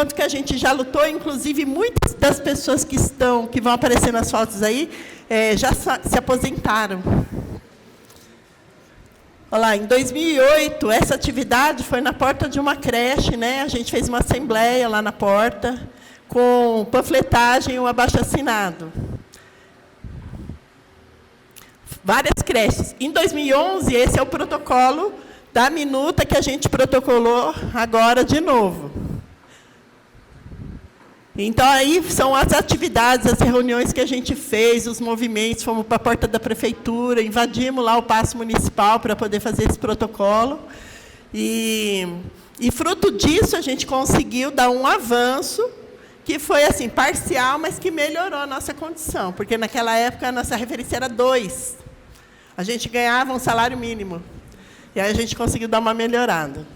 quanto que a gente já lutou, inclusive muitas das pessoas que vão aparecer nas fotos aí, já se aposentaram. Olha lá, em 2008, essa atividade foi na porta de uma creche, né? A gente fez uma assembleia lá na porta, com panfletagem e um abaixo-assinado. Várias creches. Em 2011, esse é o protocolo da minuta que a gente protocolou agora de novo. Então, aí são as atividades, as reuniões que a gente fez, os movimentos, fomos para a porta da prefeitura, invadimos lá o Paço Municipal para poder fazer esse protocolo. E fruto disso, a gente conseguiu dar um avanço, que foi assim, parcial, mas que melhorou a nossa condição, porque naquela época a nossa referência era 2. A gente ganhava um salário mínimo. E aí a gente conseguiu dar uma melhorada.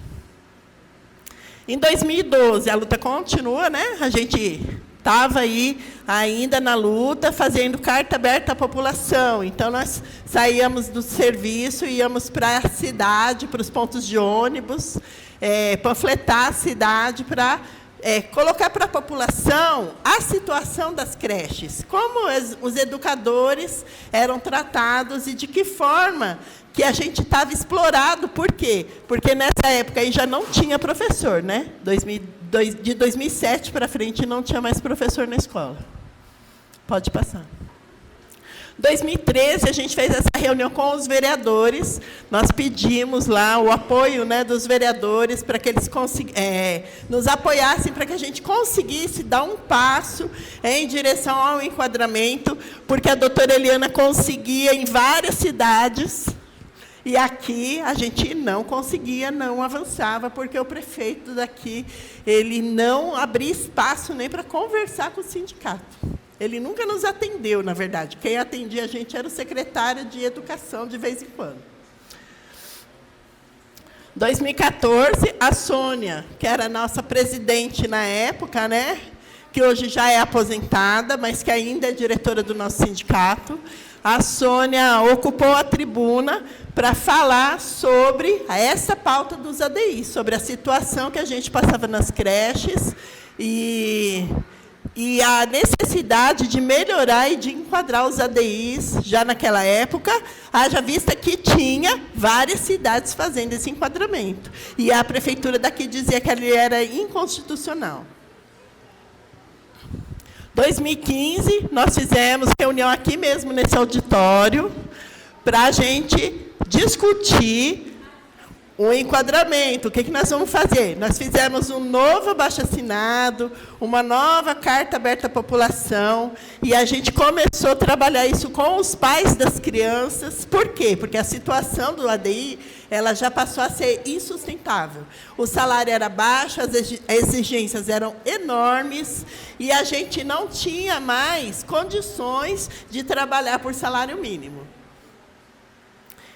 Em 2012, a luta continua, né? A gente estava aí ainda na luta, fazendo carta aberta à população. Então, nós saíamos do serviço, íamos para a cidade, para os pontos de ônibus, panfletar a cidade para colocar para a população a situação das creches, como os educadores eram tratados e de que forma que a gente estava explorado. Por quê? Porque nessa época aí já não tinha professor, né? De 2007 para frente não tinha mais professor na escola. Pode passar. 2013, a gente fez essa reunião com os vereadores. Nós pedimos lá o apoio, né, dos vereadores para que eles nos apoiassem, para que a gente conseguisse dar um passo em direção ao enquadramento, porque a doutora Eliana conseguia em várias cidades, e aqui a gente não conseguia, não avançava, porque o prefeito daqui ele não abria espaço nem para conversar com o sindicato. Ele nunca nos atendeu, na verdade. Quem atendia a gente era o secretário de Educação, de vez em quando. 2014, a Sônia, que era a nossa presidente na época, né, que hoje já é aposentada, mas que ainda é diretora do nosso sindicato, a Sônia ocupou a tribuna para falar sobre essa pauta dos ADIs, sobre a situação que a gente passava nas creches e a necessidade de melhorar e de enquadrar os ADIs já naquela época, haja vista que tinha várias cidades fazendo esse enquadramento. E a prefeitura daqui dizia que ele era inconstitucional. 2015, nós fizemos reunião aqui mesmo, nesse auditório, para a gente discutir o enquadramento. O que nós vamos fazer? Nós fizemos um novo abaixo-assinado, uma nova carta aberta à população, e a gente começou a trabalhar isso com os pais das crianças. Por quê? Porque a situação do ADI ela já passou a ser insustentável. O salário era baixo, as exigências eram enormes, e a gente não tinha mais condições de trabalhar por salário mínimo.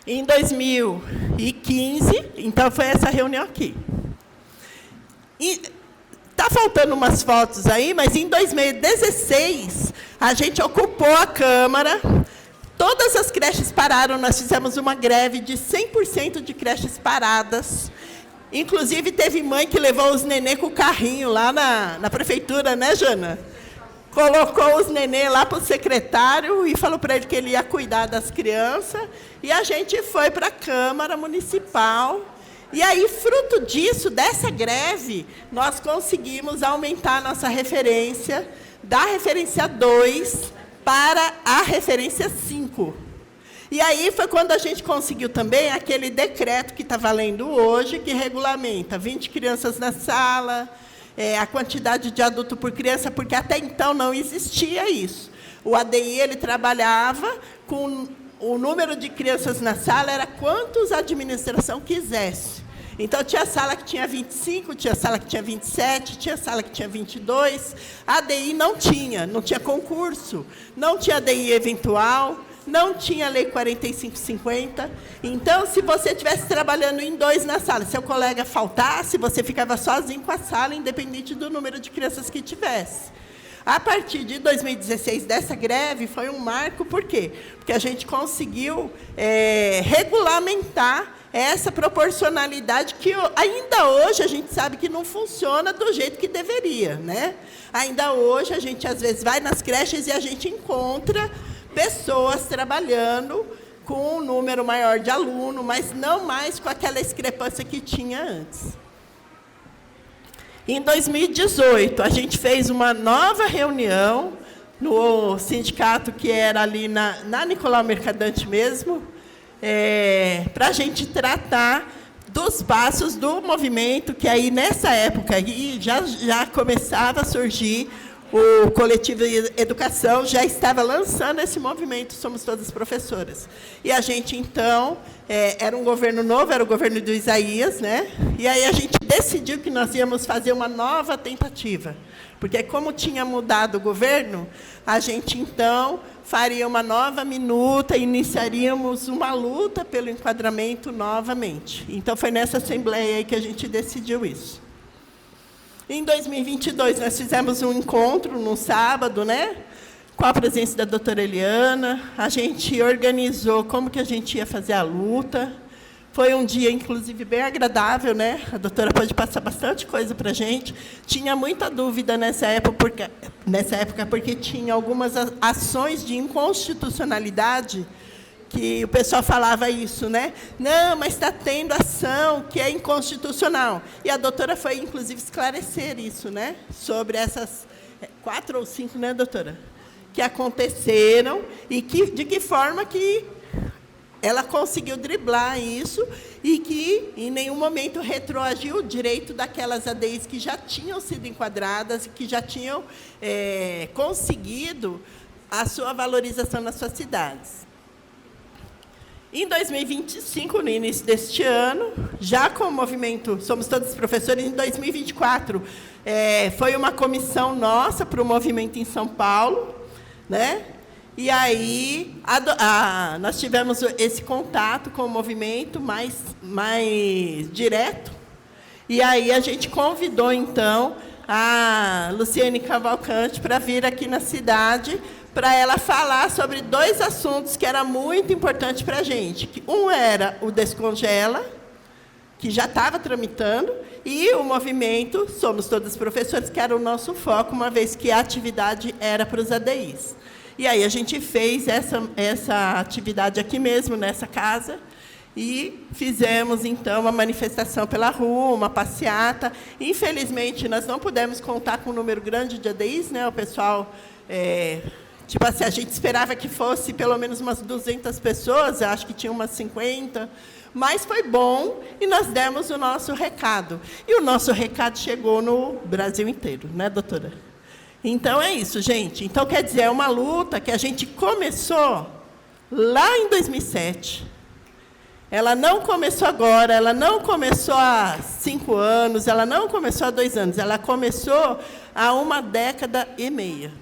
Em 2015, então, foi essa reunião aqui. Está faltando umas fotos aí, mas em 2016, a gente ocupou a Câmara, todas as creches pararam, nós fizemos uma greve de 100% de creches paradas. Inclusive, teve mãe que levou os nenê com o carrinho lá na prefeitura, né, Jana? Colocou os nenê lá para o secretário e falou para ele que ele ia cuidar das crianças. E a gente foi para a Câmara Municipal. E aí, fruto disso, dessa greve, nós conseguimos aumentar a nossa referência, da referência 2 para a referência 5. E aí foi quando a gente conseguiu também aquele decreto que está valendo hoje, que regulamenta 20 crianças na sala, a quantidade de adulto por criança, porque até então não existia isso. O ADI ele trabalhava com o número de crianças na sala, era quantos a administração quisesse. Então, tinha sala que tinha 25, tinha sala que tinha 27, tinha sala que tinha 22. A ADI não tinha concurso, não tinha ADI eventual, não tinha lei 4550. Então, se você estivesse trabalhando em 2 na sala, seu colega faltasse, você ficava sozinho com a sala, independente do número de crianças que tivesse. A partir de 2016, dessa greve, foi um marco. Por quê? Porque a gente conseguiu regulamentar essa proporcionalidade que ainda hoje a gente sabe que não funciona do jeito que deveria, né? Ainda hoje a gente às vezes vai nas creches e a gente encontra pessoas trabalhando com um número maior de aluno, mas não mais com aquela discrepância que tinha antes. Em 2018, a gente fez uma nova reunião no sindicato, que era ali na Nicolau Mercadante mesmo, para a gente tratar dos passos do movimento, que aí, nessa época, aí, já começava a surgir o Coletivo Educação, já estava lançando esse movimento, Somos Todas Professoras. E a gente, então, era um governo novo, era o governo do Isaías, né? E aí a gente decidiu que nós íamos fazer uma nova tentativa. Porque, como tinha mudado o governo, a gente, então, faria uma nova minuta, iniciaríamos uma luta pelo enquadramento novamente. Então, foi nessa assembleia aí que a gente decidiu isso. Em 2022, nós fizemos um encontro, no sábado, né, com a presença da doutora Eliana. A gente organizou como que a gente ia fazer a luta. Foi um dia, inclusive, bem agradável, né? A doutora pôde passar bastante coisa para a gente. Tinha muita dúvida nessa época, porque tinha algumas ações de inconstitucionalidade, que o pessoal falava isso, né? Não, mas está tendo ação que é inconstitucional. E a doutora foi, inclusive, esclarecer isso, né? Sobre essas 4 ou 5, né, doutora? Que aconteceram e de que forma que ela conseguiu driblar isso e que, em nenhum momento, retroagiu o direito daquelas ADIs que já tinham sido enquadradas e que já tinham conseguido a sua valorização nas suas cidades. Em 2025, no início deste ano, já com o movimento Somos Todos Professores, em 2024, foi uma comissão nossa para o movimento em São Paulo, né? E aí nós tivemos esse contato com o movimento mais direto. E aí a gente convidou, então, a Luciane Cavalcante para vir aqui na cidade, para ela falar sobre 2 assuntos que eram muito importantes para a gente. Um era o Descongela, que já estava tramitando, e o movimento Somos Todas Professores, que era o nosso foco, uma vez que a atividade era para os ADIs. E aí a gente fez essa atividade aqui mesmo, nessa casa, e fizemos, então, uma manifestação pela rua, uma passeata. Infelizmente, nós não pudemos contar com um número grande de ADIs, né? O pessoal, tipo assim, a gente esperava que fosse pelo menos umas 200 pessoas, eu acho que tinha umas 50, mas foi bom e nós demos o nosso recado. E o nosso recado chegou no Brasil inteiro, né, doutora? Então, é isso, gente. Então, quer dizer, é uma luta que a gente começou lá em 2007. Ela não começou agora, ela não começou há 5 anos, ela não começou há 2 anos, ela começou há 1 década e meia.